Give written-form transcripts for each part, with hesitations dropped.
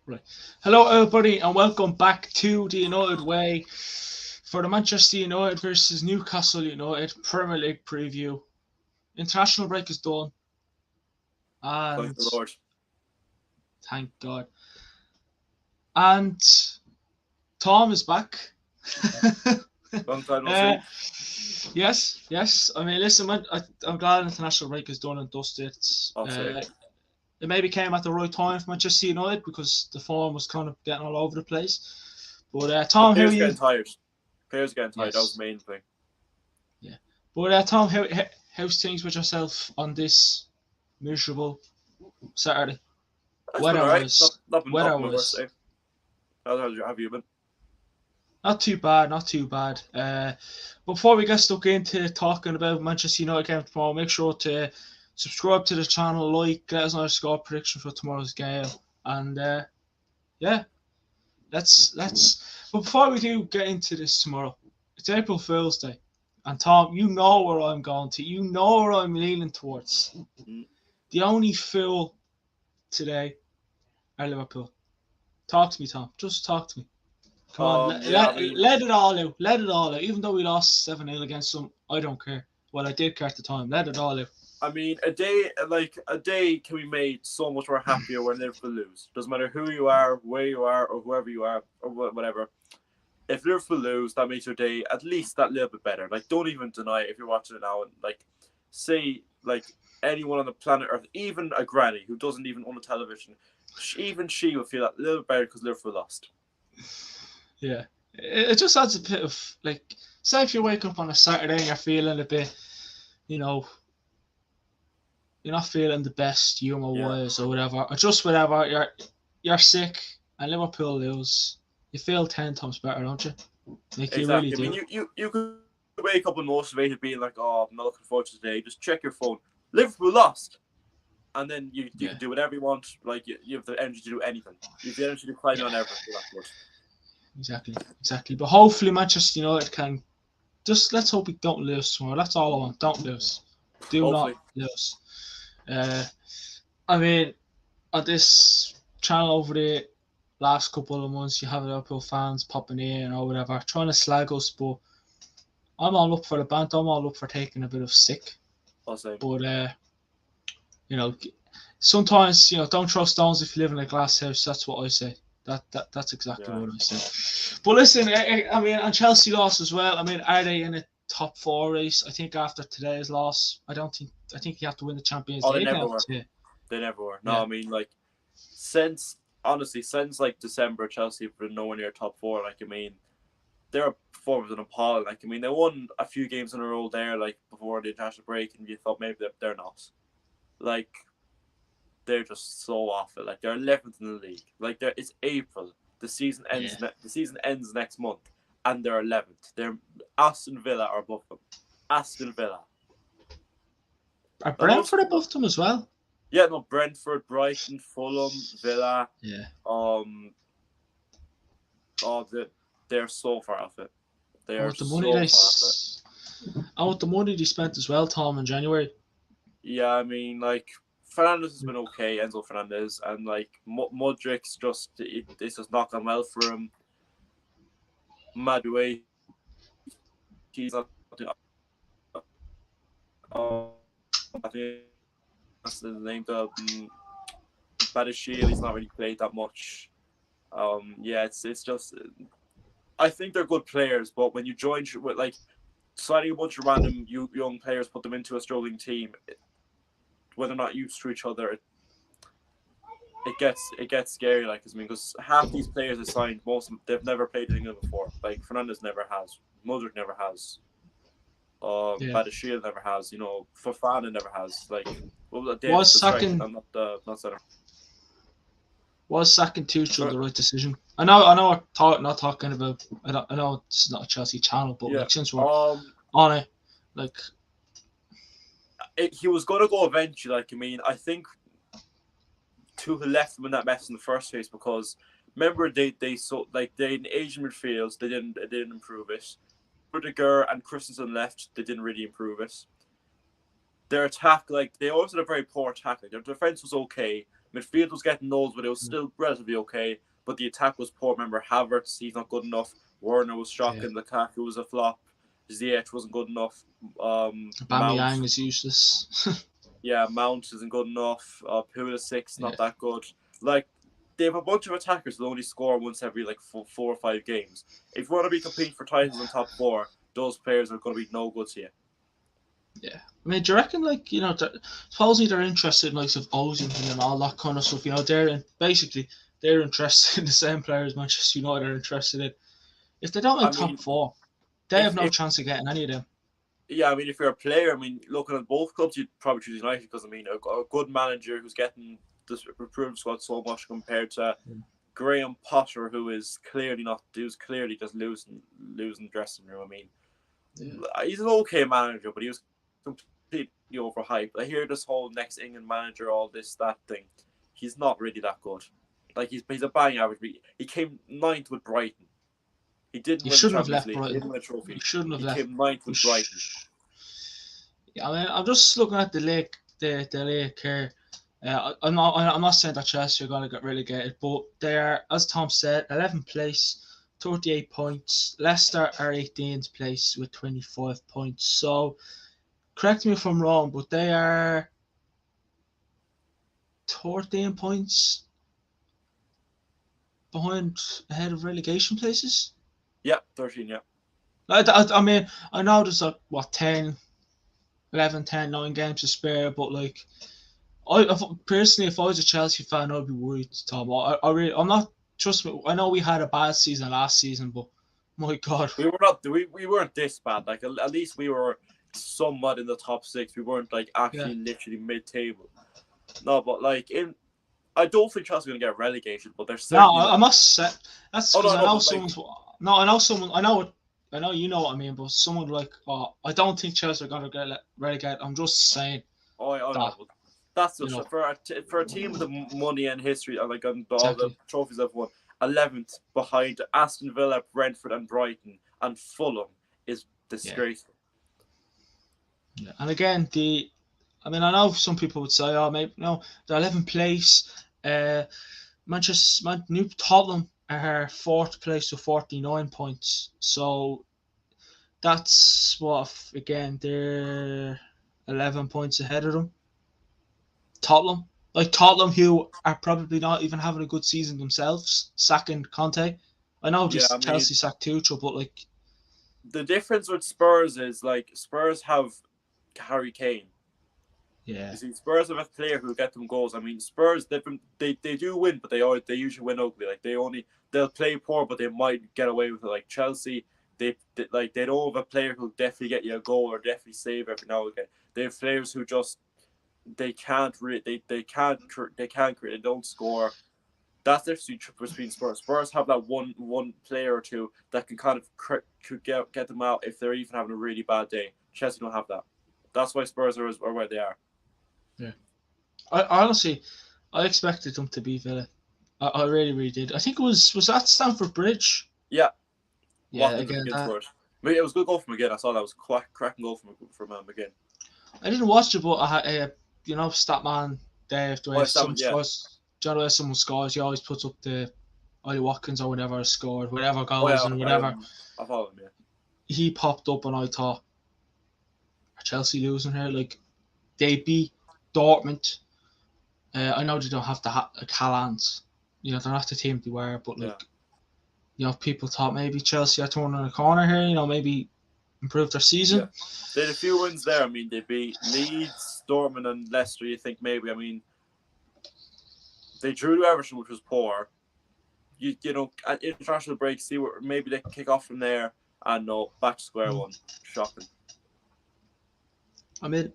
Right. Hello, everybody, and welcome back to the United Way for the Manchester United versus Newcastle United Premier League preview. International break is done, Thank and the Lord. thank God. And Tom is back. Long time no uh, see. yes. I mean, listen, I'm glad international break is done and dusted. I'll say. It maybe came at the right time for Manchester United because the form was kind of getting all over the place. But The Tom, how are players you? getting tired. Players getting tired. That was Yes. the main thing. Yeah. But Tom, how's things with yourself on this miserable Saturday? It's been Weather alright. Not, was not been not weather been my worst was day. How have you been? not too bad, not too bad. Before we get stuck into talking about Manchester United game tomorrow, make sure to subscribe to the channel, let us know your score prediction for tomorrow's game, and yeah, let's. But before we do get into this tomorrow, it's April Fool's Day, and Tom, you know where I'm going to, you know where I'm leaning towards. Mm. The only fool today are Liverpool. Talk to me, Tom. Just talk to me. Come on, Yeah. I mean, let it all out. Let it all out. Even though we lost 7-0 against them, I don't care. Well, I did care at the time. Let it all out. a day can be made so much more happier when Liverpool lose. Doesn't matter who you are, where you are, or whoever you are, or whatever. If Liverpool lose, that makes your day at least that little bit better. Like, don't even deny it if you're watching it now and say anyone on the planet Earth, even a granny who doesn't even own a television, even she would feel that little bit better because Liverpool lost. Yeah. It just adds a bit of, say if you wake up on a Saturday and you're feeling a bit, you know, you're not feeling the best humor Yeah, wise or whatever, or just whatever, you're sick and Liverpool lose, you feel 10 times better, don't you? Like, you really exactly. I mean, do. you could wake up unmotivated, being like, "Oh, I'm not looking forward to today." Just check your phone. Liverpool lost, and then you Yeah. can do whatever you want. Like you have the energy to do anything. You have the energy to climb Yeah. on Everest. That's good. Exactly. But hopefully Manchester United can just, let's hope we don't lose tomorrow. That's all I want. Don't lose. Do not Hopefully, lose. Uh, I mean, on this channel over the last couple of months, you have Liverpool fans popping in or whatever, trying to slag us, but I'm all up for the band. I'm all up for taking a bit of stick. I'll say. But, you know, sometimes, don't throw stones if you live in a glass house. That's what I say. That's exactly Yeah. what I say. But listen, I mean, and Chelsea lost as well. I mean, are they in a top four race? I think after today's loss, I don't think. I think you have to win the Champions Oh, they League never now. were. Yeah, They never were. No, yeah, I mean since honestly since December, Chelsea have been nowhere near top four. I mean, their performance was appalling. I mean, they won a few games in a row there, before the international break, and you thought maybe they're not. Like they're just so awful. Like they're 11th in the league. It's April. The season yeah. ends. The season ends next month, and they're 11th. They're Aston Villa are above them. Aston Villa. Are Now those, Brentford above them as well? yeah, no, Brentford, Brighton, Fulham, Villa. Yeah. Um, oh, they're so far off it. They And are with the money so far off it. and with the money they spent as well, Tom, in January. Yeah, I mean, Fernandez has been okay, Enzo Fernandez, and Mudrik's it's just not gone well for him. Madueke, he's not. I think that's the name. Badashil, he's not really played that much. Yeah, it's just. I think they're good players, but when you join with signing a bunch of random young players, put them into a struggling team, whether or not used to each other, it gets scary. Because half these players are signed, most of them, they've never played in England before. Like Fernandez never has, Mudryk never has, Yeah. Badashil never has. Fofana never has. Davis Was the striker, sacking not center. was sacking Tuchel So, the right decision? I know. Not talking about. I know this is not a Chelsea channel, but yeah. since we're on it, like, He was gonna go eventually. I think Tuchel left him in that mess in the first place because remember they in Asian midfields they didn't improve it. Rudiger and Christensen left, they didn't really improve it. Their attack, they always had a very poor attack. Their defense was okay, Midfield was getting those, but it was still relatively okay. But the attack was poor. Remember, Havertz, he's not good enough. Werner was shocking. Lukaku was a flop. Ziyech wasn't good enough. Aubameyang is useless. Yeah, Mount isn't good enough. Pulisic, not that good. Like, they have a bunch of attackers that only score once every like 4 or 5 games. If you want to be competing for titles in top 4, those players are going to be no good to you. Yeah, I mean, do you reckon, like, you know, supposedly they're interested in like of Ozil and all that kind of stuff? You know, they're interested in the same players Manchester United are interested in. If they don't make top 4, they have no chance of getting any of them. Yeah, I mean, if you're a player, I mean, looking at both clubs, you'd probably choose United because, I mean, a good manager who's getting this improved squad so much compared to Graham Potter, who's clearly just losing dressing room. I mean, he's an okay manager, but he was completely overhyped. I hear this whole next England manager, all this, that thing. He's not really that good. Like, he's a bang average. He came 9th with Brighton. He didn't win the Champions League. He didn't win a trophy. He shouldn't have left. He came 9th with Brighton. Yeah, I mean, I'm just looking at the league here. I'm not saying that Chelsea are going to get relegated, but they are, as Tom said, 11th place, 38 points. Leicester are 18th place with 25 points. So, correct me if I'm wrong, but they are 13 points ahead of relegation places. Yeah, 13, yeah. I mean, I know there's like, 11, 10, 9 games to spare, but like, personally, if I was a Chelsea fan, I'd be worried, Tom. I'm not, trust me, I know we had a bad season last season, but my God. We weren't this bad. Like, at least we were somewhat in the top 6. We weren't like actually literally mid-table. No, but like, I don't think Chelsea are going to get relegated, but they're certainly... No, I must say, that's because I know someone's... No, I know someone... I know you know what I mean, but someone like... I don't think Chelsea are going to get relegated. I'm just saying... no. That's just for a team with the money and history, like all the trophies they've won, 11th behind Aston Villa, Brentford, and Brighton, and Fulham is disgraceful. Yeah. And again, I know some people would say, maybe no, they're 11th place. New Tottenham are 4th place with 49 points. So that's they're 11 points ahead of them. Tottenham, who are probably not even having a good season themselves, sacking Conte. I know Chelsea sacked Tuchel, but like, the difference with Spurs is like Spurs have Harry Kane. Yeah. You see, Spurs have a player who get them goals. I mean, Spurs they do win, but they usually win ugly. Like they'll play poor, but they might get away with it. Like Chelsea, they don't have a player who'll definitely get you a goal or definitely save every now and again. They have players who just they can't create. They don't score. That's the difference between Spurs. Spurs have that one player or two that can kind of could get them out if they're even having a really bad day. Chelsea don't have that. That's why Spurs are where they are. Yeah, I expected them to be Villa. I really, really did. I think it was that Stamford Bridge. Yeah. Again, it was a good goal from McGinn. I saw that was a cracking goal from McGinn. I didn't watch it, but Statman Dave, someone scores, he always puts up the Ollie Watkins or whatever scored, whatever goals and whatever. I follow him, yeah. He popped up and I thought, are Chelsea losing here? Like, they beat Dortmund. I know they don't have the Haaland. They're not the team they were, but people thought maybe Chelsea are turning a corner here. Maybe improve their season. Yeah. They had a few wins there. I mean, they beat Leeds, Dortmund, and Leicester. You think maybe? I mean, they drew to Everton, which was poor. At international break, see where maybe they can kick off from there, and no, back to square one. Shocking. I mean,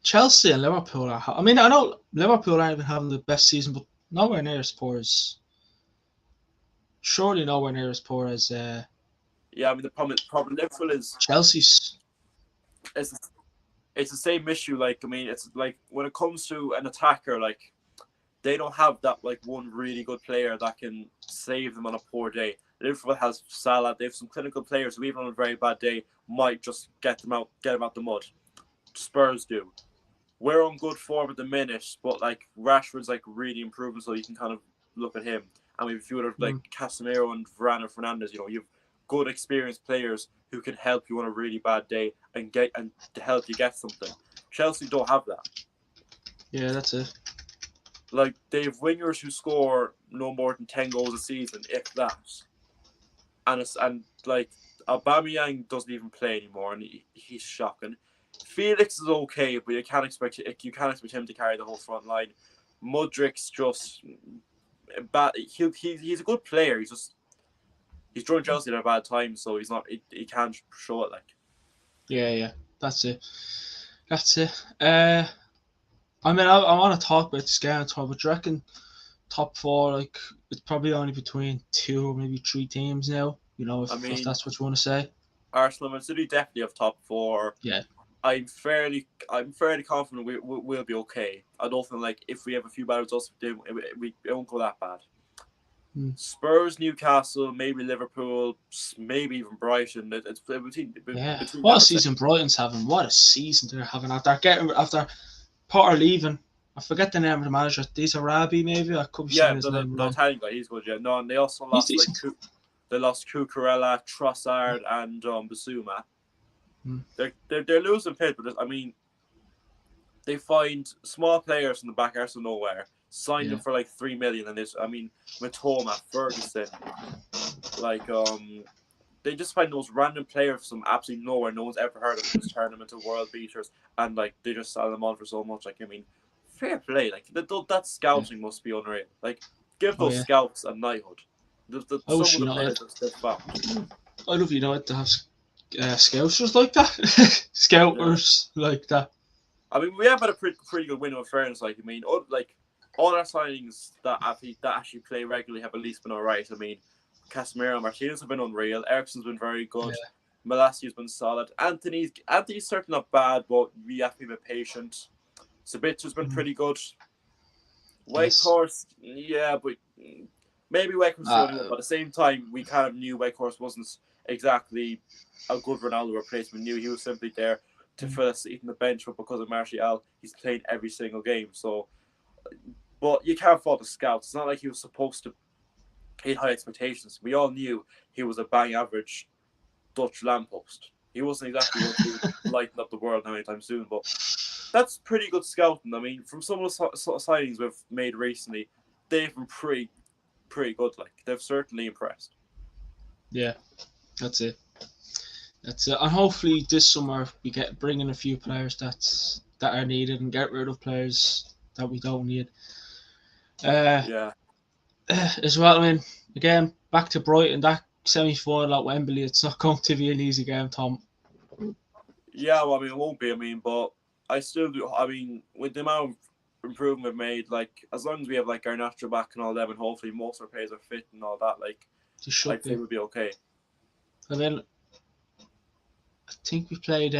Chelsea and Liverpool are. I know Liverpool aren't even having the best season, but nowhere near as poor as. Surely nowhere near as poor as. Yeah, I mean the problem Liverpool is Chelsea's. It's the same issue. Like, I mean, it's like when it comes to an attacker, like they don't have that like one really good player that can save them on a poor day. Liverpool has Salah. They have some clinical players who, even on a very bad day, might just get them out the mud. Spurs do. we're on good form at the minute, but like Rashford's like really improving, so you can kind of look at him. And we have a few other like Mm. Casemiro and Varane and Fernandez. You know, you've good experienced players who can help you on a really bad day and to help you get something. Chelsea don't have that. Yeah, that's it. Like they have wingers who score no more than 10 goals a season, if that. And like Aubameyang doesn't even play anymore, and he's shocking. Felix is okay, but you can't expect him to carry the whole front line. Mudrik's just bad. He's a good player. He's joined Chelsea at a bad time, so he's not. He can't show it like. Yeah, that's it. That's it. I mean, I want to talk about this game, but do you reckon top four, like, it's probably only between two or maybe three teams now, you know, I if mean, that's what you want to say? Arsenal and City definitely have top four. Yeah. I'm fairly confident we'll be okay. I don't think like if we have a few bad results, it won't go that bad. Spurs, Newcastle, maybe Liverpool, maybe even Brighton. It's between what a season Brighton's having! What a season they're having after Potter leaving. I forget the name of the manager. These Arabi, maybe I could be saying his name the wrong. Italian guy, he's good. Yeah, no, and they also lost they lost Cucurella, Trossard, and Basuma. They're losing players, but I mean, they find small players in the back arse of nowhere, sign them for like 3 million, and Matoma, Ferguson, like they just find those random players from absolutely nowhere, no one's ever heard of them, just turn them into world beaters, and like they just sell them on for so much. Like I mean, fair play. Like that scouting must be unreal. Like give those scouts a knighthood. Some of the players they've found. I love United to have scouters like that, scouters like that. I mean, we have had a pretty good window of fairness. Like I mean, like all our signings that actually play regularly have at least been alright. I mean, Casemiro and Martinez have been unreal. Eriksen's been very good. Yeah. Malasia's been solid. Anthony's certainly not bad, but we have to be a bit patient. Sabitza's been pretty good. Wakehorse, yeah, but maybe Wakehorse but at the same time, we kind of knew Wakehorse wasn't exactly a good Ronaldo replacement. We knew he was simply there to fill a seat on the bench, but because of Martial, he's played every single game. So, but you can't fault the scouts. It's not like he was supposed to hit high expectations. We all knew he was a bang average Dutch lamppost. He wasn't exactly going to lighten up the world anytime soon, but that's pretty good scouting. I mean, from some of the sort of signings we've made recently, they've been pretty good. Like they've certainly impressed. Yeah, that's it. And hopefully this summer we bring in a few players that are needed and get rid of players that we don't need. As well, I mean, again, back to Brighton, that semi-final at Wembley, it's not going to be an easy game, Tom. Yeah, well, I mean, it won't be. I mean, but I still do. I mean, with the amount of improvement we've made, like, as long as we have, like, Garnacho back and all that, and hopefully most of our players are fit and all that, like, I'd say we'll be okay. I mean, I think we played, is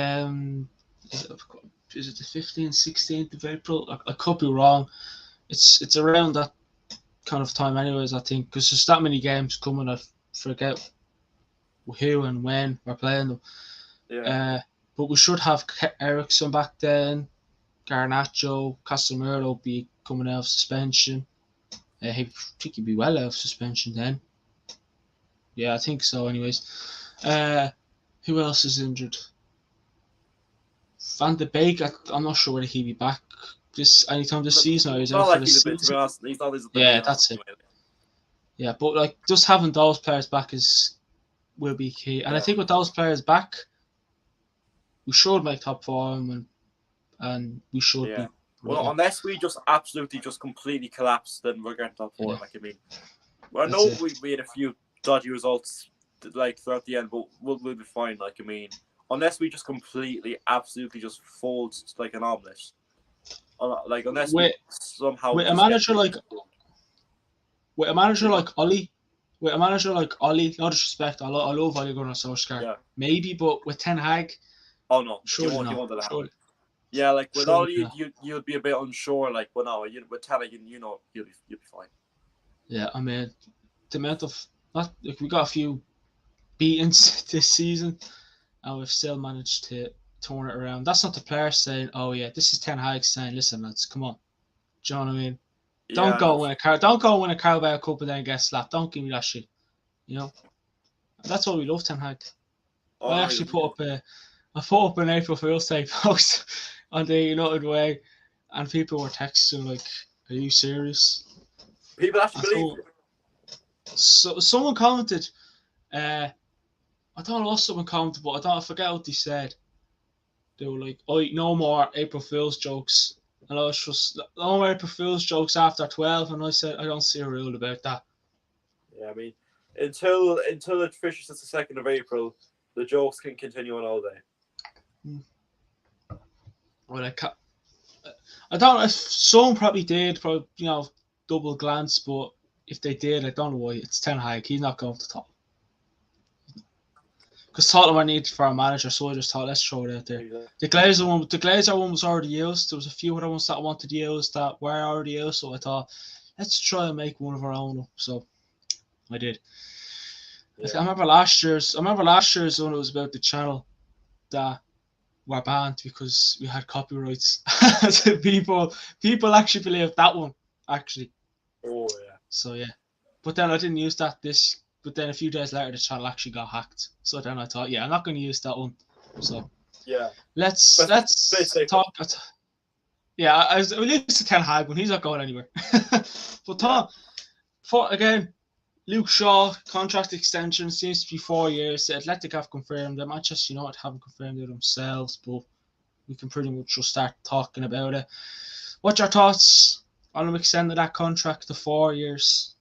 it the 15th, 16th of April? I could be wrong. It's around that kind of time anyways, I think, because there's that many games coming, I forget who and when we're playing them. Yeah. But we should have Eriksen back then. Garnacho, Casemiro will be coming out of suspension. I think he'd be well out of suspension then. Yeah, I think so anyways. Who else is injured? Van de Beek, I'm not sure whether he'll be back anytime this season, or he's out for the season. To be honest, he's not that's it. Yeah, but like just having those players back will be key. And I think with those players back, we should make top four and we should be. Well, unless we just absolutely just completely collapse, then we're getting top four. Like I mean, I know we had a few dodgy results like throughout the end, but we'll be fine. Like I mean, unless we just completely, absolutely just fold like an omelette. Like unless we somehow with a manager like Ollie, no disrespect, I love Ole Gunnar Solskjaer, maybe, but with Ten Hag, oh no, surely he won't let happen. Yeah, like with Ollie, you'd be a bit unsure. Like, well, no, with Ten Hag, you'll be fine. Yeah, I mean, the amount of we got a few beatings this season, and we've still managed to turn it around. That's not the player saying, "Oh yeah, this is Ten Hag saying, listen, lads, come on." Do you know what I mean? Don't Yeah, go win a car. Don't go win a Carabao Cup and then get slapped. Don't give me that shit. You know. That's why we love Ten Hag. I oh, actually I put up an April Fool's Day post on the United Way, and people were texting like, "Are you serious?" people actually I believe thought you. so. Someone commented. I don't know what someone commented, but I forget what they said. They were like, "Oh, no more April Fool's jokes." And I was just, "No more April Fool's jokes after 12." And I said, "I don't see a rule about that." Yeah, I mean, until it finishes the 2nd of April, the jokes can continue on all day. Well, I don't know if some probably did, probably double glance, but if they did, I don't know why. It's Ten Hag. He's not going to top. Because Tottenham are needed for a manager, so I just thought let's throw it out there. Exactly. The Glazer one was already used. There was a few other ones that I wanted to use that were already used, so I thought let's try and make one of our own up. So I did. Yeah. I remember last year's when it was about the channel that were banned because we had copyrights. So people actually believed that one actually. Oh yeah. So yeah, but then I didn't use that this. But then a few days later, the channel actually got hacked. So then I thought, yeah, I'm not going to use that one. So Yeah. let's Stay safe. talk. Yeah, we'll use the Ten Hag one. He's not going anywhere. But Yeah. Tom, for again, Luke Shaw contract extension seems to be 4 years. The Athletic have confirmed. The Manchester United haven't confirmed it themselves, but we can pretty much just start talking about it. What's your thoughts on him extending that contract to 4 years?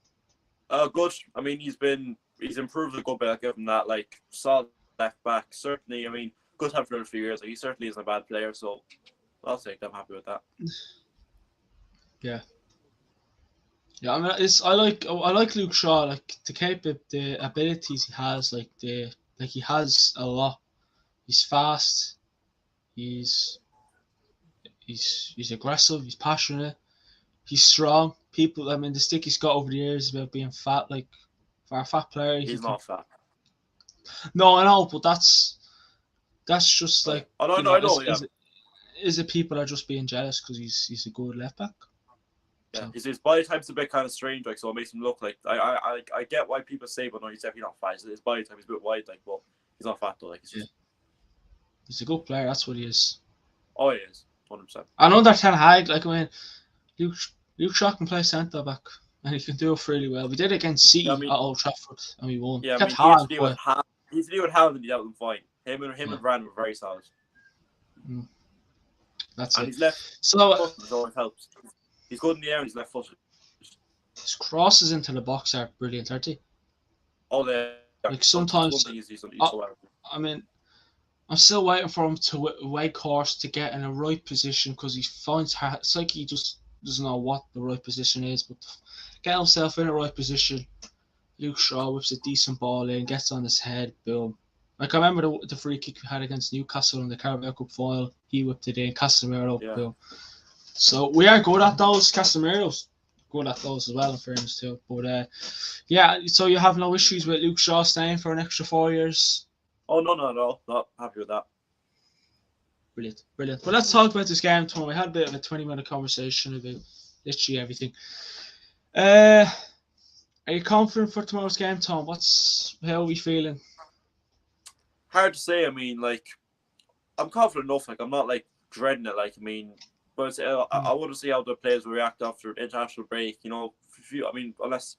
Good. I mean, he's improved a good bit. I give him that. Like solid left back. Certainly. I mean, good to have for another few years. Like, he certainly isn't a bad player. So I'll take that. I'm happy with that. Yeah. Yeah, I mean, I like Luke Shaw, like the abilities he has, he has a lot. He's fast. He's he's aggressive. He's passionate. He's strong. People, I mean, the stick he's got over the years about being fat. Like for a fat player, he He's can. not fat. No, I know, but that's just Right. like Oh no, no, I know. Yeah. Is it people are just being jealous because he's a good left back? Yeah, So his body type's a bit kind of strange, like so it makes him look like I get why people say, but no, he's definitely not fat. His body type is a bit wide, like, but he's not fat though. Like, yeah, he's a good player. That's what he is. Oh, he is 100%. I know that Ten Hag. Like I mean, Luke Luke Shaw can play centre back, and he can do it really well. We did it against City Yeah, I mean, at Old Trafford, and we won. yeah, I Kept mean, he had to Haaland deal with quiet. He had to deal with Haaland, and he dealt with him fine. Him Yeah. and Varane were very solid, That's and it. his left So foot always helps. He's good in the air, and he's left footed. his crosses into the box are brilliant, aren't they? All the Like that's sometimes, one thing he's so I, well. I mean, I'm still waiting for him to wake horse to get in a right position because he finds hard. It's like he just doesn't know what the right position is, but get himself in the right position. Luke Shaw whips a decent ball in, gets on his head, boom. Like I remember the free kick we had against Newcastle in the Carabao Cup final. He whipped it in, Casemiro, Yeah. boom. So we are good at those. Casemiro's good at those as well, in fairness too. But yeah, so you have no issues with Luke Shaw staying for an extra 4 years. Oh no, not happy with that. Brilliant, brilliant. Well, let's talk about this game, Tom. We had a bit of a 20-minute conversation about literally everything. Are you confident for tomorrow's game, Tom? How are we feeling? Hard to say. I mean, like, I'm confident enough. Like, I'm not like dreading it. Like, I mean, but I want to see how the players will react after international break. You know, I mean, unless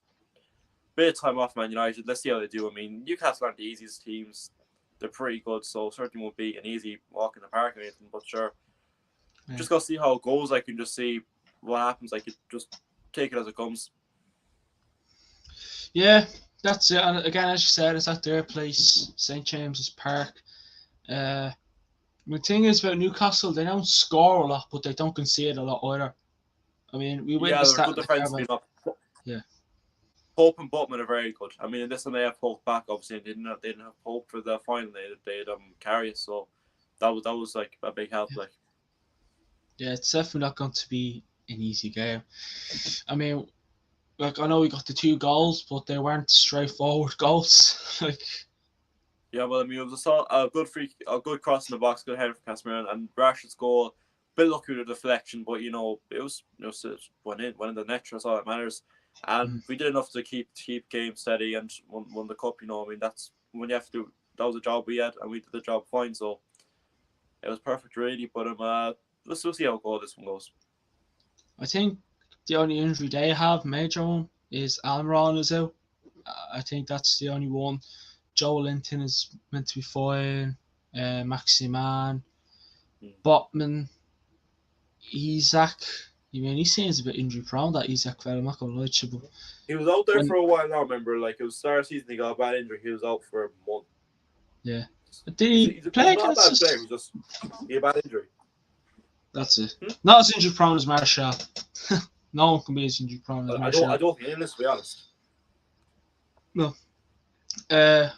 bit of time off Man United, let's see how they do. I mean, Newcastle aren't the easiest teams. They're pretty good, so certainly won't be an easy walk in the park or anything. But sure, just go see how it goes. I can just see what happens. I could just take it as it comes. Yeah, that's it. And again, as you said, it's at their place, St James's Park. The thing is about Newcastle, they don't score a lot, but they don't concede a lot either. I mean, we witnessed they're that. good defensively. Yeah. Pope and Butman are very good. I mean, in this one they have Pope back. Obviously, they didn't have Pope for the final. They had Karius, so that was like a big help. Yeah. Like, yeah, it's definitely not going to be an easy game. I mean, like I know we got the 2 goals, but they weren't straightforward goals. Like Yeah, well, I mean, it was a good cross in the box, good header for Casemiro, and Rashford's goal. Bit lucky with the deflection, but it went in the net. That's all that matters. And we did enough to keep game steady and won the cup. I mean, that's when you have to do. That was a job we had, and we did the job fine. So it was perfect, really. But we'll see how this one goes. I think the only injury they have, major one, is Almiron is out. I think that's the only one. Joe Linton is meant to be fine. Maximan, Botman, Isaac. I mean, he seems a bit injury prone, that Isaac fella. I'm not going to lie to you, but he was out there for a while now. Remember, like it was start of the season, he got a bad injury. He was out for a month. Yeah. Did he play not a bad player. He had a bad injury. That's it. Not as injury prone as Martial. No one can be as injury prone as Martial. I don't think he is, to be honest. No. I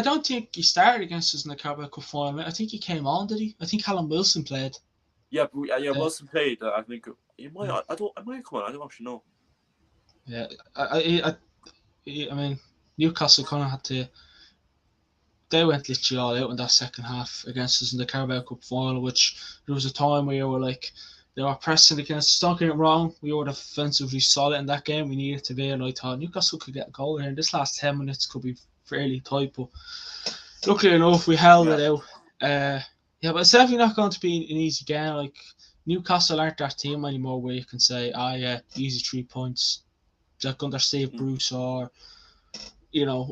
don't think he started against us in the Carabao Cup final. I think he came on, did he? I think Callum Wilson played. Yeah, Wilson played. I think he might. I might come on. I don't actually know. Yeah, I mean, Newcastle kind of had to. They went literally all out in that second half against us in the Carabao Cup final, which there was a time where you were like, they were pressing against us. Don't get it wrong, we were defensively solid in that game. We needed to be, and I thought Newcastle could get a goal here. And this last 10 minutes could be fairly tight, but luckily enough, we held it out. Yeah, but it's definitely not going to be an easy game. Like Newcastle aren't that team anymore where you can say, yeah, easy 3 points. They're going to save Bruce or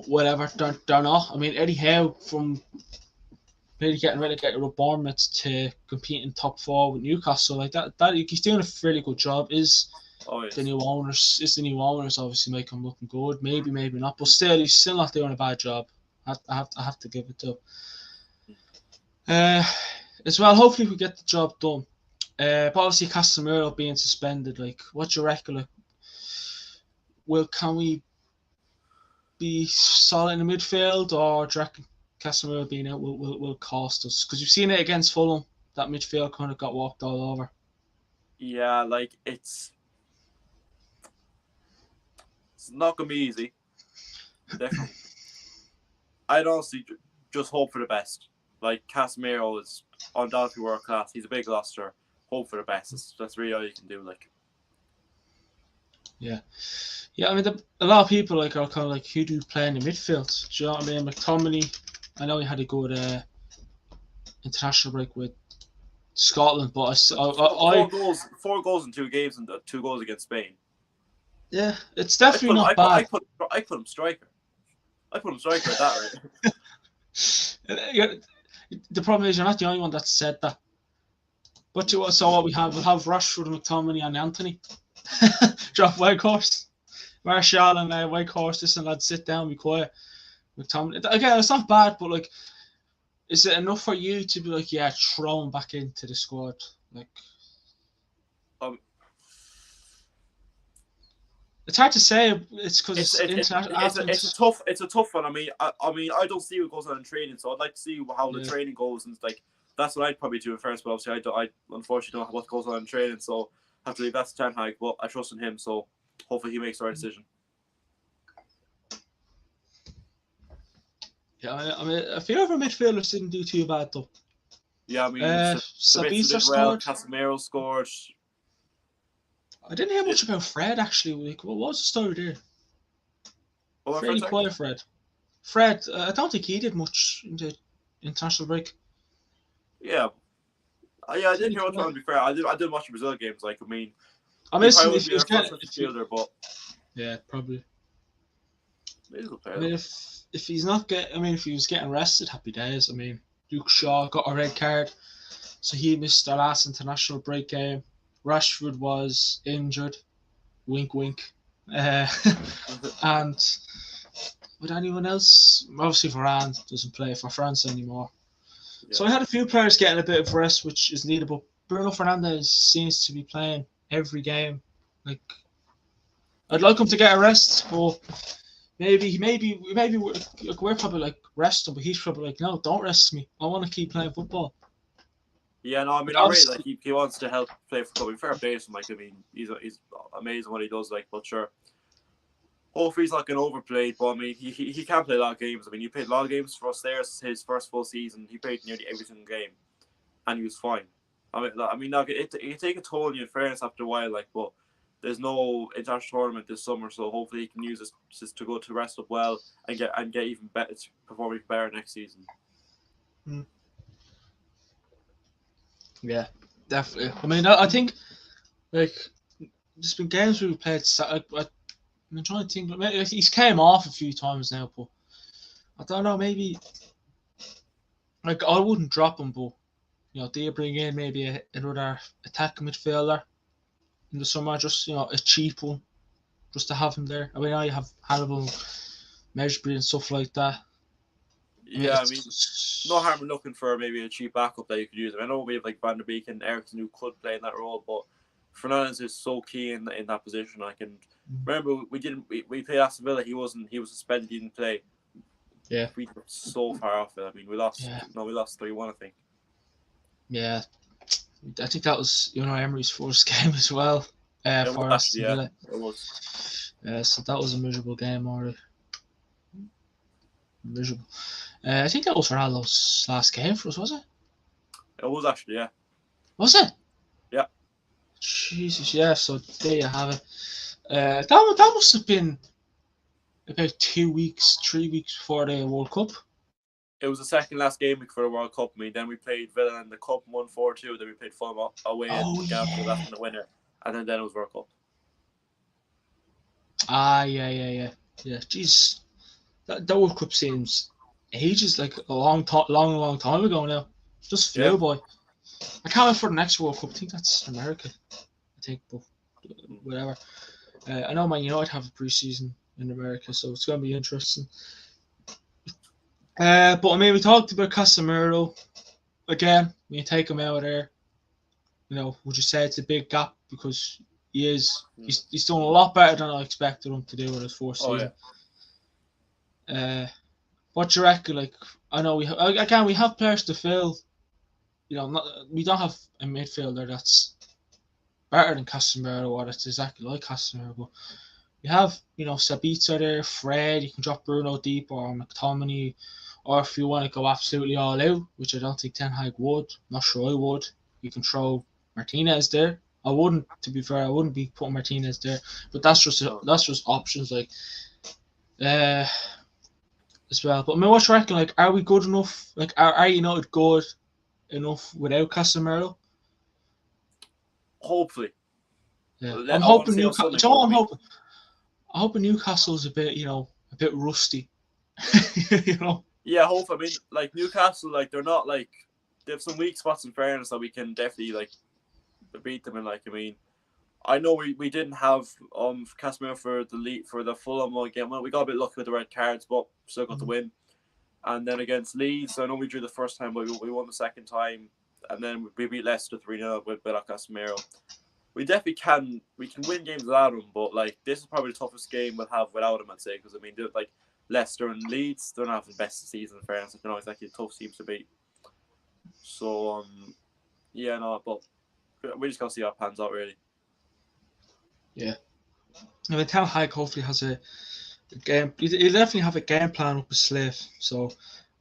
whatever. They're not. I mean, Eddie Howe from really getting relegated with Bournemouth to compete in top 4 with Newcastle, like that he's doing a really good job. The new owners obviously make him looking good. Maybe not, but still, he's still not doing a bad job. I have to give it to him. As well, hopefully we get the job done. But obviously Casemiro being suspended, like, what you reckon? Like, can we be solid in the midfield, or do you reckon Casemiro being out will cost us? Because you've seen it against Fulham, that midfield kind of got walked all over. Yeah, like it's not gonna be easy. Definitely. I'd honestly just hope for the best. Like Casemiro is undoubtedly world class. He's a big luster. Hope for the best. That's really all you can do. Like. Yeah. I mean, a lot of people are kind of like, who do you play in the midfield? Do you know what I mean? McTominay, I know he had a good international break with Scotland, but four goals in 2 games and 2 goals against Spain. Yeah, it's definitely not bad. I put him striker. I put him striker at that rate. The problem is you're not the only one that said that. But what we'll have Rashford, McTominay, and Anthony. Drop Whitehorse, Martial, and Whitehorse. Listen, lads, sit down, be quiet. McTominay. Again, it's not bad, but like, is it enough for you to be like, yeah, throw him back into the squad? Like, it's hard to say. It's because it's a tough one. I mean, I don't see what goes on in training, so I'd like to see how the training goes, and like that's what I'd probably do at first. But obviously, I unfortunately don't know what goes on in training, so I have to leave that to Ten Hag. But I trust in him, so hopefully he makes the right decision. Yeah, I mean, a few of our midfielders didn't do too bad though. Yeah, I mean, Sabitzer scored. Casemiro scored. I didn't hear much about Fred actually. Like, what was the story there? Fairly quiet, Fred. Fred, I don't think he did much in the international break. Yeah, I didn't hear much about him. To be fair, I did watch the Brazil games. Like, I mean, if he was fielder, but yeah, probably. He's a good player. I mean, if he's not if he was getting rested, happy days. I mean, Luke Shaw got a red card, so he missed our last international break game. Rashford was injured, wink, wink. And with anyone else, obviously Varane doesn't play for France anymore. Yeah. So I had a few players getting a bit of rest, which is needed. But Bruno Fernandes seems to be playing every game. Like, I'd like him to get a rest, but maybe we're probably like rest him, but he's probably like, no, don't rest me. I want to keep playing football. Yeah, no, I mean, I really like he wants to help play for club. Fair play to him. Like, I mean, he's amazing what he does. Like, but sure, hopefully he's not getting overplayed. But I mean, he can play a lot of games. I mean, he played a lot of games for us there. His first full season, he played nearly every single game, and he was fine. I mean, like, it take a toll on you in fairness after a while, like, but there's no international tournament this summer, so hopefully he can use this just to go to rest up well and get even better, perform even better next season. Yeah, definitely. I mean, I think like there's been games where we played. I'm trying to think. Maybe he's came off a few times now, but I don't know. Maybe like I wouldn't drop him, but do you bring in maybe another attacking midfielder in the summer? Just a cheap one, just to have him there. I mean, now you have Hannibal, Mesbury, and stuff like that. Yeah, I mean, no harm in looking for maybe a cheap backup that you could use. I know we have like Van der Beek and Eriksson who could play in that role, but Fernandes is so key in that position. I can remember we played Aston Villa. He was suspended. He didn't play. Yeah, we were so far off it. I mean, we lost. Yeah. No, we lost 3-1. I think. Yeah, I think that was Emery's first game as well. For Aston Villa. It was. So that was a miserable game already. Miserable. I think that was Ronaldo's last game for us, was it? It was actually, yeah. Was it? Yeah. Jesus, yeah. So there you have it. That must have been about 2 weeks, 3 weeks before the World Cup. It was the second last game week for the World Cup. I mean, then we played Villa in the Cup, won 4-2. Then we played Fulham away in Gambia, that's the winner. And then it was World Cup. Yeah. Jeez, that World Cup seems ages, like a long time ago now. Just flew by. I can't wait for the next World Cup. I think that's America. I think, but whatever. I know Man United have a pre-season in America, so it's going to be interesting. But I mean, we talked about Casemiro again. When you take him out of there, would you say it's a big gap because he's done a lot better than I expected him to do with his first season. What do you reckon? Like, I know we have players to fill. We don't have a midfielder that's better than Casemiro or that's exactly like Casemiro, but you have Sabitzer there, Fred. You can drop Bruno deep or McTominay, or if you want to go absolutely all out, which I don't think Ten Hag would. Not sure I would. You can throw Martinez there. I wouldn't, to be fair. I wouldn't be putting Martinez there, but that's just options like as well. But I mean, what do you reckon? Like, are we good enough? Like, are United good enough without Casemiro? Hopefully. Yeah, I'm hoping Newcastle. I'm hoping Newcastle's a bit rusty. Yeah, hopefully. I mean, like Newcastle, like they're not like they have some weak spots in fairness that we can definitely like beat them in. Like, I mean, I know we didn't have Casemiro for the Fulham game. Well, we got a bit lucky with the red cards, but still got the win. And then against Leeds, I know we drew the first time, but we won the second time, and then we beat Leicester 3-0 without Casemiro. We definitely we can win games without him, but like this is probably the toughest game we'll have without him, I'd say, because I mean, like Leicester and Leeds, they're not having the best season in fairness. They're not exactly tough teams to beat. So but we just gotta see how it pans out, really. Yeah, I mean, Ten Hag hopefully has a game. He'll definitely have a game plan up his sleeve, so it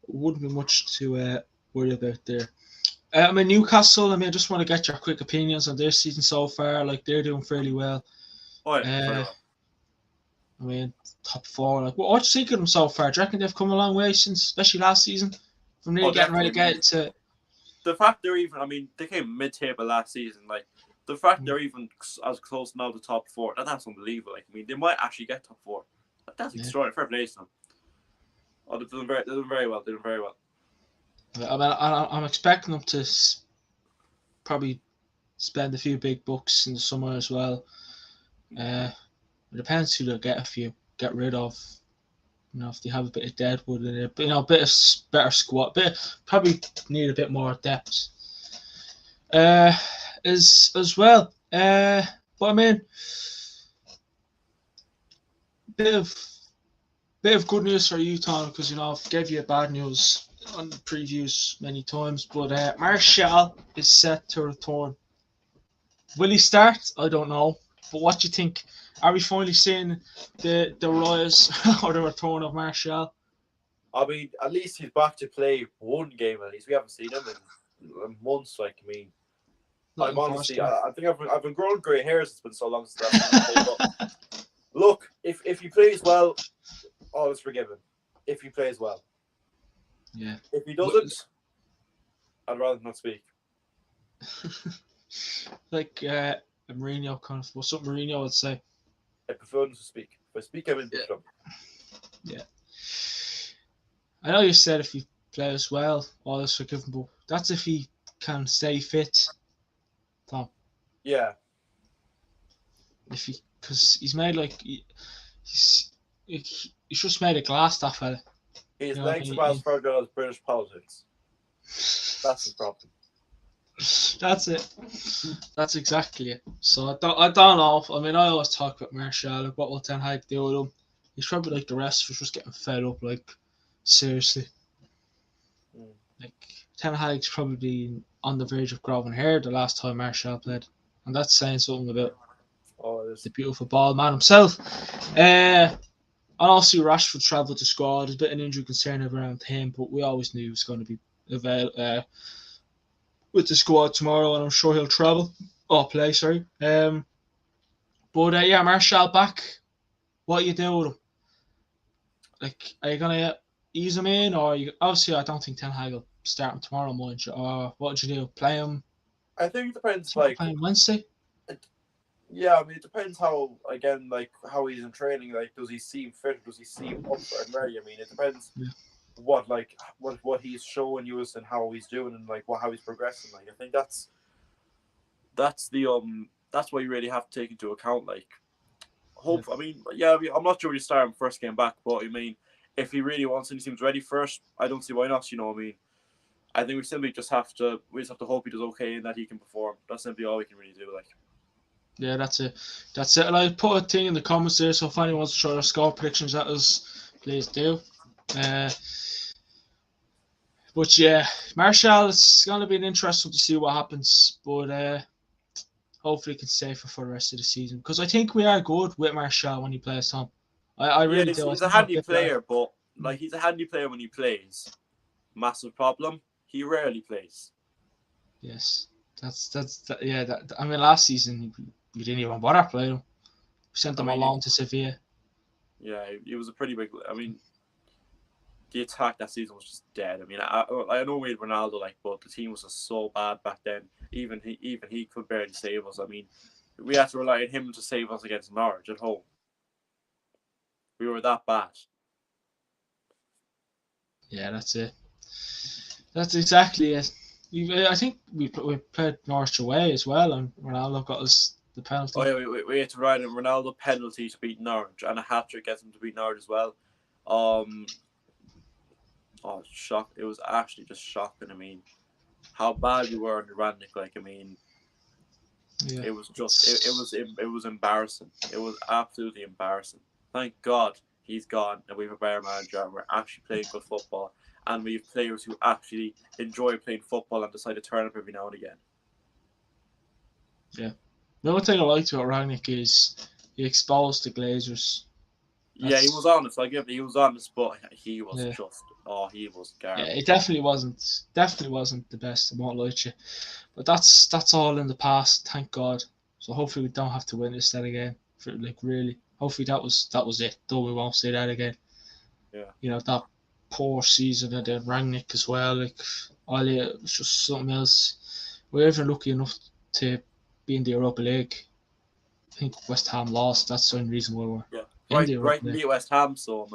wouldn't be much to worry about there. I mean, Newcastle, I just want to get your quick opinions on their season so far. Like, they're doing fairly well. Oh, yeah, very well. I mean, top four. Like, what do you think of them so far? Do you reckon they've come a long way since, especially last season, from nearly getting relegated to? The fact they're even, I mean, they came mid-table last season. Like, the fact they're even as close now to top four, that's unbelievable. Like, I mean, they might actually get top four. That's extraordinary. Fair play to them. Oh, they're doing very well. They're doing very well. I mean, I'm expecting them to probably spend a few big bucks in the summer as well. It depends who they'll get rid of. If they have a bit of deadwood in it, but a bit of better squad, probably need a bit more depth. As well. But I mean, bit of good news for you, Tom, because I've gave you bad news on the previews many times, but Martial is set to return. Will he start? I don't know. But what do you think? Are we finally seeing the rise or the return of Martial? I mean, at least he's back to play one game. At least we haven't seen him in months. Like, I mean, I'm Looking forward honestly, to it. I think I've been growing grey hairs. It's been so long since I've seen him play. But look, if he plays well, all is forgiven. If he plays well, Yeah. if he doesn't, I'd rather not speak. Like Mourinho kind of. What's up, Mourinho would say? I prefer not to speak. If I speak, I'm in Yeah. trouble. Yeah. I know you said if he plays well, all is forgiven, but that's if he can stay fit, Tom. Yeah, If he, because he's made like he's just made a glass, that fella. his You know, legs about as far as British politics. That's his problem. That's it. That's exactly it. So I don't know. I mean, I always talk about Martial. Like, what will Ten Hag do with him? He's probably like the rest of us, just getting fed up. Like, seriously. Mm. Like, Ten Hag's probably on the verge of growing hair the last time Martial played, and that's saying something about Oh, it is. the beautiful ball man himself. And also Rashford travelled to squad. There's a bit of injury concern around him, but we always knew he was going to be with the squad tomorrow, and I'm sure he'll travel or play. Sorry. But yeah, Martial back. What you do with him? Like, are you gonna ease him in, or obviously I don't think Ten Hag will start him tomorrow, mind you. Or what would you do? Play him? I think it depends. Think we're Like, playing Wednesday. yeah, I mean, it depends how again, like how he's in training. Like, does he seem fit? Does he seem up and ready? I mean, it depends. Yeah. What he's showing you and how he's doing and like how he's progressing. Like, I think that's what you really have to take into account. Like, hope. I mean, yeah, I'm not sure when he started him first game back, but I mean, if he really wants and he seems ready first, I don't see why not. You know what I mean? I think we just have to hope he does okay and that he can perform. That's simply all we can really do. Like, Yeah, that's it. That's it. And I put a thing in the comments there, so if anyone wants to show their score predictions at us, please do. But yeah, Martial, it's going to be interesting to see what happens. But hopefully, he can stay for the rest of the season, because I think we are good with Martial when he plays Tom. I yeah, really do. I he's a think we're a handy bit better. player, but like he's a handy player when he plays. Massive problem. He rarely plays. Yes, yeah. I mean, last season we didn't even bother playing him. We sent I him mean, alone to Sevilla. yeah, he was a pretty big. I mean, the attack that season was just dead. I mean, I know we had Ronaldo, like, but the team was just so bad back then. Even he could barely save us. I mean, we had to rely on him to save us against Norwich at home. We were that bad. Yeah, that's it. That's exactly it. I think we played Norwich away as well, and Ronaldo got us the penalty. Oh yeah, we had to ride a Ronaldo penalty to beat Norwich and a hat trick gets him to beat Norwich as well. Shock! It was actually just shocking. I mean, how bad we were under Rangnick. Like, I mean, Yeah. it was just it was embarrassing. It was absolutely embarrassing. Thank God he's gone and we have a better manager and we're actually playing good football and we have players who actually enjoy playing football and decide to turn up every now and again. Yeah. The only thing I liked about Rangnick is he exposed the Glazers. Yeah, he was honest. I give it. He was honest, but he was Yeah. he was garbage. Yeah, it definitely wasn't the best. I won't lie to you, but that's all in the past. Thank God. So hopefully we don't have to witness that again. Really, hopefully that was it. Though we won't see that again. Yeah. You know, that poor season and then Rangnick as well. Like, it was just something else. We were even lucky enough to be in the Europa League. I think West Ham lost. That's the only reason why we're in the Europa Brighton League. beat West Ham, so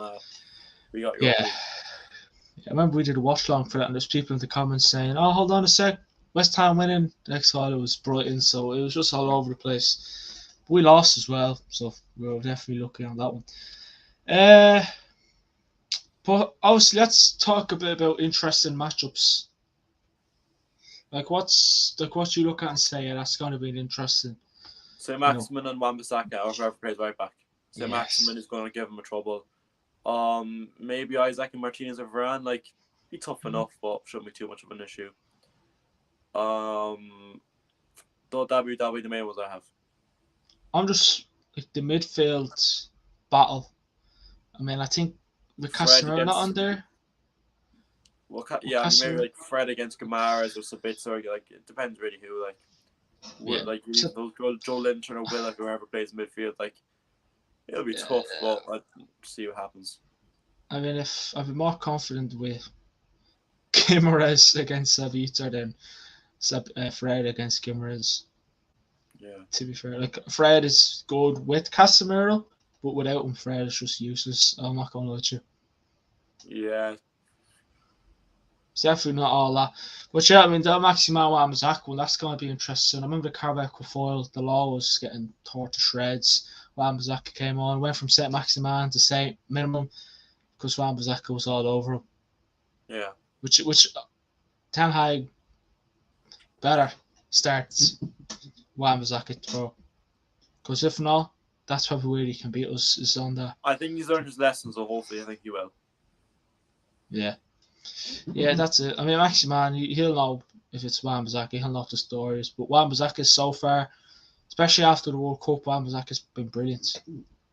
we got Yeah. Europa League. I remember we did a watch long for that, and there's people in the comments saying, "Oh, hold on a sec, West Ham winning." Next time it was Brighton, so it was just all over the place. But we lost as well, so we were definitely lucky on that one. But obviously, let's talk a bit about interesting matchups. Like, what you look at and say, yeah, that's going to be an interesting. St. Maximin and Wan-Bissaka, or whoever plays right back. St. Maximin is going to give him a trouble. Maybe Isaac and Martinez or Varane, like, be tough enough, but shouldn't be too much of an issue. Though that'd be the main ones I have. I'm just like the midfield battle. I mean, I think with Fred Casemiro not against on there. yeah, I mean maybe Casemiro, like Fred against Gamaras or Sabitzer. Like it depends really who. Like yeah. like So, those Joe Linton or Willock or whoever plays midfield. Like it'll be tough, but I'll see what happens. I mean, if I'd be more confident with Guimaraes against Sabitzer than Fred against Guimaraes. Yeah. To be fair, like Fred is good with Casemiro, but without him, Fred is just useless. I'm not gonna lie to you. Yeah. It's definitely not all that. But yeah, I mean, the Maximal Wamazak one, that's going to be interesting. I remember the Carbeck foil, the law was getting torn to shreds. Wamazaka came on, went from Saint Maximan to Saint Minimum because Wamazaka was all over him. Yeah. Which Ten Hag better starts Wamazaka throw. Because if not, that's probably where he can beat us, is on that. I think he's learned his lessons, so hopefully I think he will. Yeah. Yeah, that's it. I mean, Maximan, he'll know if it's Wambazaka, he'll know the stories. But Wambazaka so far, especially after the World Cup, Wambazaka's been brilliant.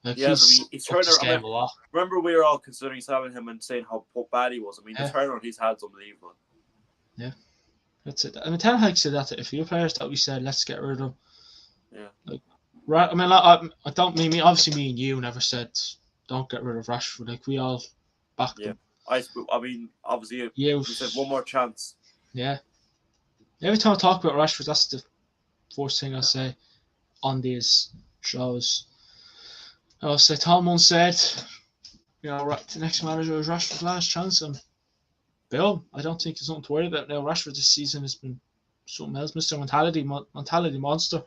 Like Yes, I mean, he's he's upped turned his around. game a lot. Remember, we were all considering selling him and saying how bad he was. I mean, the turnaround he's had is unbelievable. Yeah, that's it. I mean, Ten Hag said that to a few players that we said, let's get rid of. Yeah. Like, right. I mean, I don't mean me. Obviously, me and you never said don't get rid of Rashford. Like we all backed him. I mean, obviously, we said one more chance. Yeah. Every time I talk about Rashford, that's the first thing I say on these shows. I'll say Tomlin said, you know, the next manager was Rashford's last chance, and Bill, I don't think there's nothing to worry about now. Rashford this season has been something else, Mr. Mentality Monster.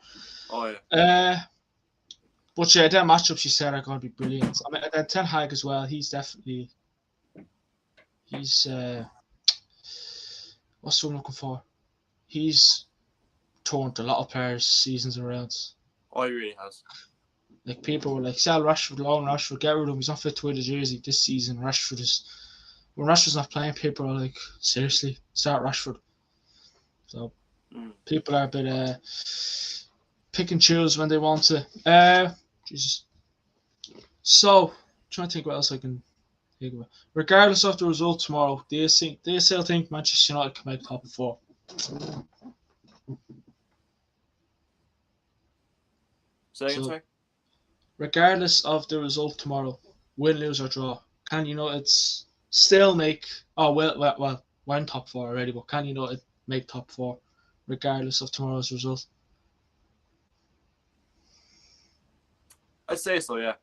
Oh yeah. But yeah, their matchups you said are going to be brilliant. I mean, and Ten Hag as well. He's what's what I'm looking for? He's turned a lot of players' seasons around. Oh, he really has. Like people were like, sell Rashford, loan Rashford, get rid of him. He's not fit to wear the jersey this season. When Rashford's not playing, people are like, seriously, start Rashford. So people are a bit pick and choose when they want to. Jesus. So, trying to think what else I can think about. Regardless of the result tomorrow, do you still think Manchester United can make top four? Sorry? Regardless of the result tomorrow, win, lose or draw, can United still make? Oh well, we're in top four already, but can United make top four, regardless of tomorrow's result? I'd say so, yeah.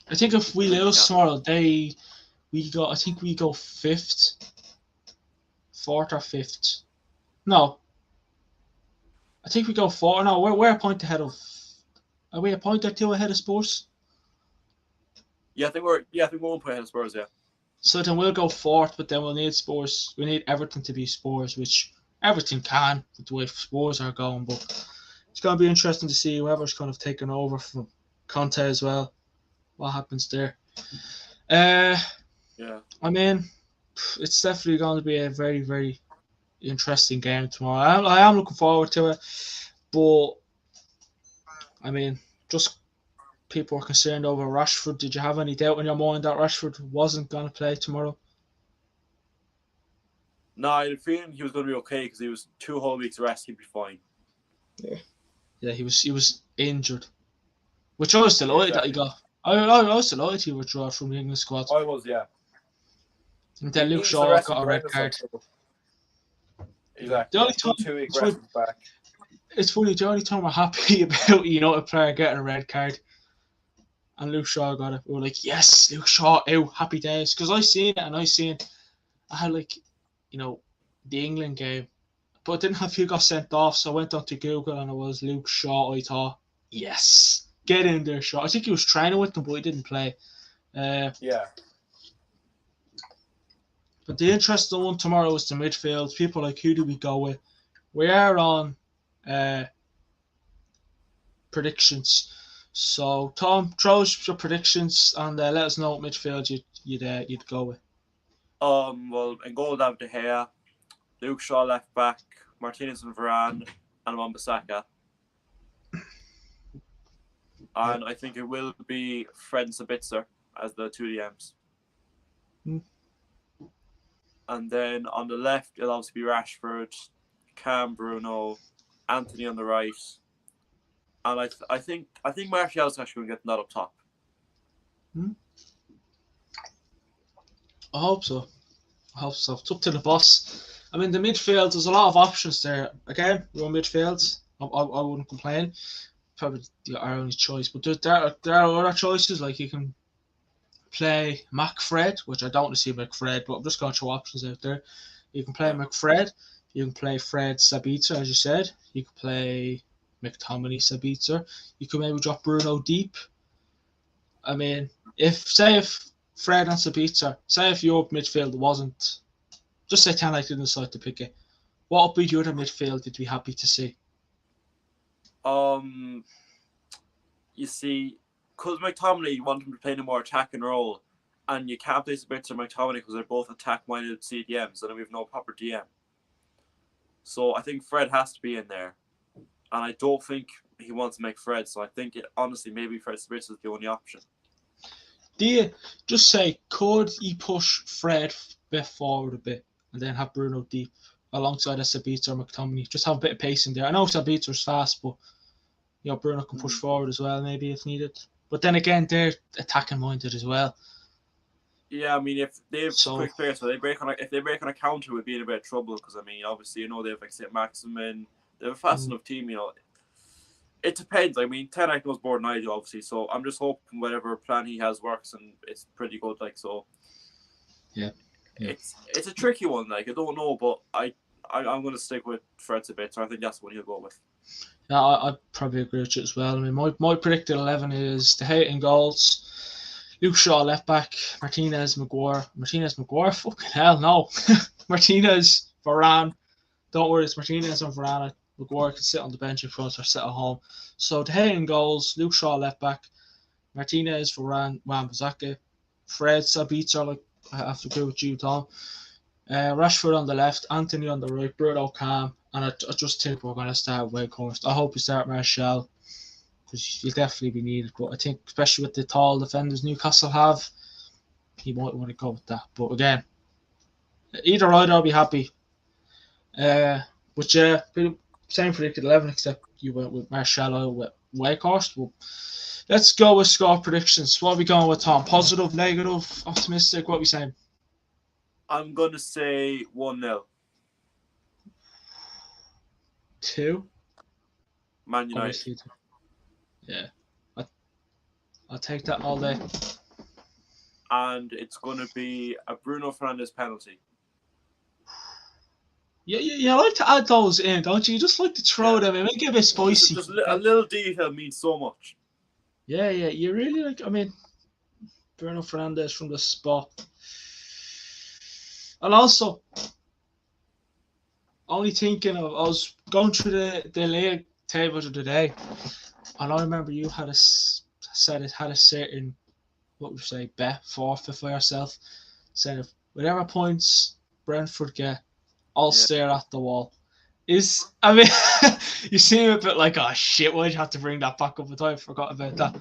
I think if we lose tomorrow, I think we go fourth or fifth. No, I think we go fourth. No, we're a point ahead of. Are we a point or two ahead of Spurs? Yeah, I think we're 1 point ahead of Spurs, yeah. So then we'll go fourth, but then we'll need Spurs. We need Everton to be Spurs, which Everton can with the way Spurs are going. But it's going to be interesting to see whoever's kind of taken over from Conte as well. What happens there? Yeah. I mean, it's definitely going to be a very, very interesting game tomorrow. I am looking forward to it, but I mean, just people are concerned over Rashford. Did you have any doubt in your mind that Rashford wasn't going to play tomorrow? No, I had a feeling he was going to be okay because he was 2 whole weeks rest. He'd be fine. Yeah, he was injured, which I was delighted that he got. I was delighted he withdrew from the England squad. I was, yeah. And then Luke Shaw got a red card. Exactly. The only time 2 week rest back. It's funny. The only time we're happy about a player getting a red card, and Luke Shaw got it. We were like, yes, Luke Shaw out, happy days. Because I had the England game, but I didn't have who got sent off, so I went on to Google and it was Luke Shaw. I thought, yes, get in there, Shaw. I think he was training with them, but he didn't play. Yeah. But the interesting one tomorrow is the midfield. People are like, who do we go with? We are on predictions. So Tom, throw us your predictions and let us know what midfield you'd go with. Well, in goal, David De Gea, Luke Shaw left back, Martinez and Varane, and Wan-Bissaka. and I think it will be Fred and Sabitzer as the two DMs. And then on the left, it'll obviously be Rashford, Cam, Bruno, Anthony on the right, and I think Martial's actually going to get that up top. I hope so. It's up to the boss. I mean, the midfield, there's a lot of options there. Again, we're on midfield. I wouldn't complain. Probably our only choice. But there are other choices. Like you can play McFred, which I don't see McFred, but I'm just going to throw options out there. You can play McFred. You can play Fred Sabitzer, as you said. You can play McTominay Sabitzer. You could maybe drop Bruno deep. I mean, if Fred and Sabitzer, say if your midfield wasn't, just say Tanak didn't decide to pick it, what would be the other midfield you'd be happy to see? You see, because McTominay, you want him to play in a more attacking role, and you can't play Sabitzer and McTominay because they're both attack-minded CDMs, and then we have no proper DM. So I think Fred has to be in there, and I don't think he wants to make Fred. So I think honestly, maybe Fred Sabitzer is the only option. Do you just say, could he push Fred a bit forward a bit and then have Bruno deep alongside a Sabitzer or McTominay? Just have a bit of pace in there. I know Sabitzer's fast, but Bruno can push forward as well, maybe if needed. But then again, they're attacking minded as well. Yeah, I mean, if they have quick players, so if they break on a counter, we'd be in a bit of trouble because I mean, obviously, they have like St. Maximin, they have a fast enough team. It depends. I mean, Tenak knows more than I do, obviously. So I'm just hoping whatever plan he has works and it's pretty good. Like so. Yeah. It's a tricky one. Like I don't know, but I'm going to stick with Fred Sabitzer. I think that's what he'll go with. Yeah, I probably agree with you as well. I mean, my predicted 11 is De Gea in goals, Luke Shaw left back, Martinez, Maguire, fucking hell, no. Martinez, Varane. Don't worry, it's Martinez and Varane. Maguire can sit on the bench in front or sit at home. So De Gea in goals, Luke Shaw left back, Martinez, Varane, Wan-Bissaka, Fred, Sabitzer, like I have to agree with you, Tom. Rashford on the left, Anthony on the right, Bruno Cam, and I just think we're going to start Wakehurst. I hope we start Martial because he'll definitely be needed. But I think, especially with the tall defenders Newcastle have, he might want to go with that. But again, either I'll be happy. But yeah, same predicted 11, except you went with Martial with Wakehurst. Well, let's go with score predictions. What are we going with, Tom? Positive, negative, optimistic? What are we saying? I'm going to say 1-0. 2? Man United. Obviously. Yeah. I'll take that all day. And it's going to be a Bruno Fernandes penalty. Yeah, you like to add those in, don't you? You just like to throw them in, make it a bit spicy. Just a little detail means so much. Yeah, you really like. I mean, Bruno Fernandes from the spot, and also only thinking of I was going through the league table today, and I remember you had said it had a certain, what would you say, bet forfeit for yourself, saying if whatever points Brentford get, I'll stare at the wall. I mean, you seem a bit like, oh shit, why'd you have to bring that back up? I forgot about that.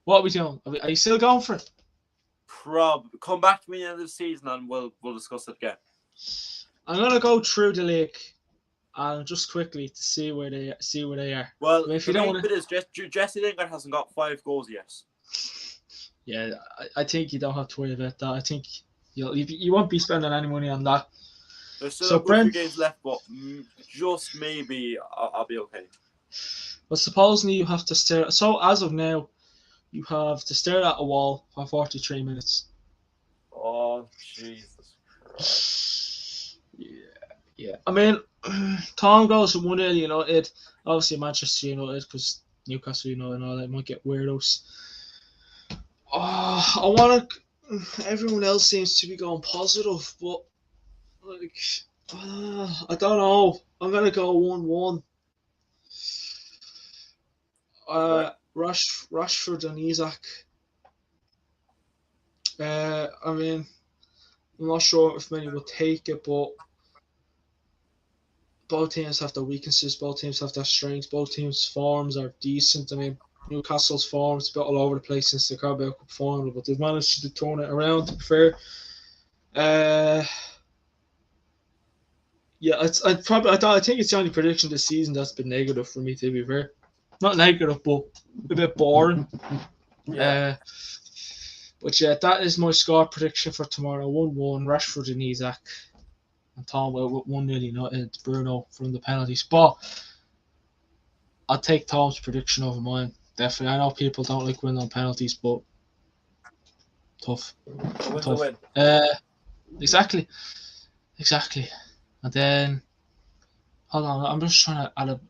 What are we doing? Are you still going for it? Come back to me at the end of the season and we'll discuss it again. I'm gonna go through the league and just quickly to see where they are. Well, I mean, if the you don't main bit is Jesse Lingard hasn't got 5 goals yet. Yeah, I think you don't have to worry about that. I think you won't be spending any money on that. There's still a good few games left, but just maybe I'll be okay. But supposedly you have to stare. So as of now, you have to stare at a wall for 43 minutes. Oh, Jesus Christ. Yeah. I mean, Tom goes from 1-0 United. Obviously Manchester United, because Newcastle United and all that might get weirdos. I want to. Everyone else seems to be going positive, but I don't know. I'm gonna go 1-1. Rashford and Isak. I mean, I'm not sure if many will take it, but both teams have their weaknesses, both teams have their strengths, both teams' forms are decent. I mean, Newcastle's form's a bit all over the place since the Carabao Cup final, but they've managed to turn it around, to be fair. Yeah, I think it's the only prediction this season that's been negative for me, to be fair. Not negative, but a bit boring. Yeah. But yeah, that is my score prediction for tomorrow. 1-1, Rashford and Isak. And Tom with 1-0 United, Bruno from the penalty spot. I'll take Tom's prediction over mine. Definitely. I know people don't like winning on penalties, but tough. A win's a Tough. win. Exactly. And then, hold on, I'm just trying to add a.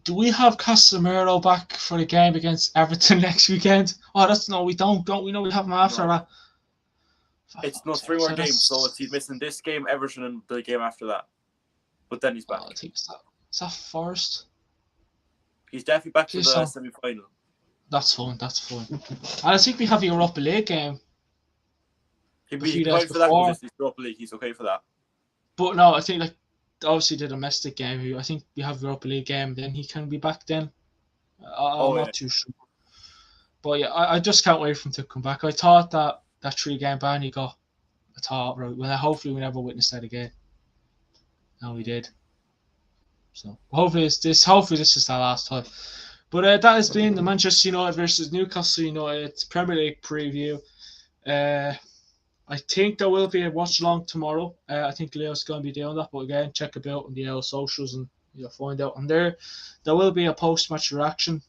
Do we have Casemiro back for the game against Everton next weekend? Oh, we don't. Don't we know we have him after that? It's no 3 more games, so he's missing this game, Everton, and the game after that. But then he's back. I think is that Forest? He's definitely back for the semi-final. That's fine. And I think we have a Europa League game. He'd be fine for that because it's Europa League. He's okay for that. But no, I think obviously the domestic game. I think we have Europa League game. Then he can be back then. I'm not too sure. But yeah, I just can't wait for him to come back. I thought that 3-game ban he got. I thought, right, well, hopefully we never witness that again. No, we did. So hopefully this is the last time. But that has been the Manchester United versus Newcastle United Premier League preview. I think there will be a watch along tomorrow. I think Leo's going to be doing that. But again, check it out on the Yellow socials and you'll find out on there. There will be a post-match reaction,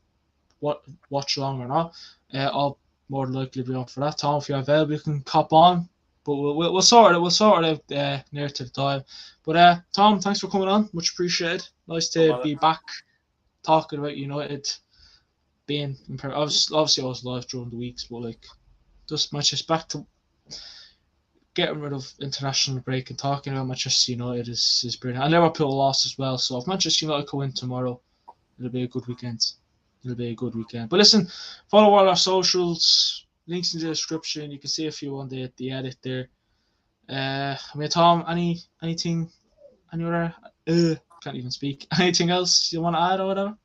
watch along or not. I'll more than likely be on for that. Tom, if you're available, you can cop on. But we'll sort it. We'll sort it out near to the time. But Tom, thanks for coming on. Much appreciated. Nice to be back talking about United being obviously I was live during the weeks, but just Manchester back to getting rid of international break and talking about Manchester United is brilliant. And Liverpool lost as well. So if Manchester United can win tomorrow, it'll be a good weekend. But listen, follow all our socials. Links in the description. You can see a few on the edit there. I mean, Tom, anything, any other? Can't even speak. Anything else you want to add or whatever?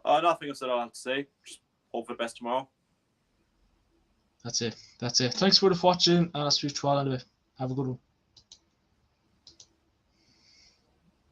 Nothing else that I have to say. Just hope for the best tomorrow. That's it. Thanks for watching, and I'll speak to you all in a bit. Have a good one.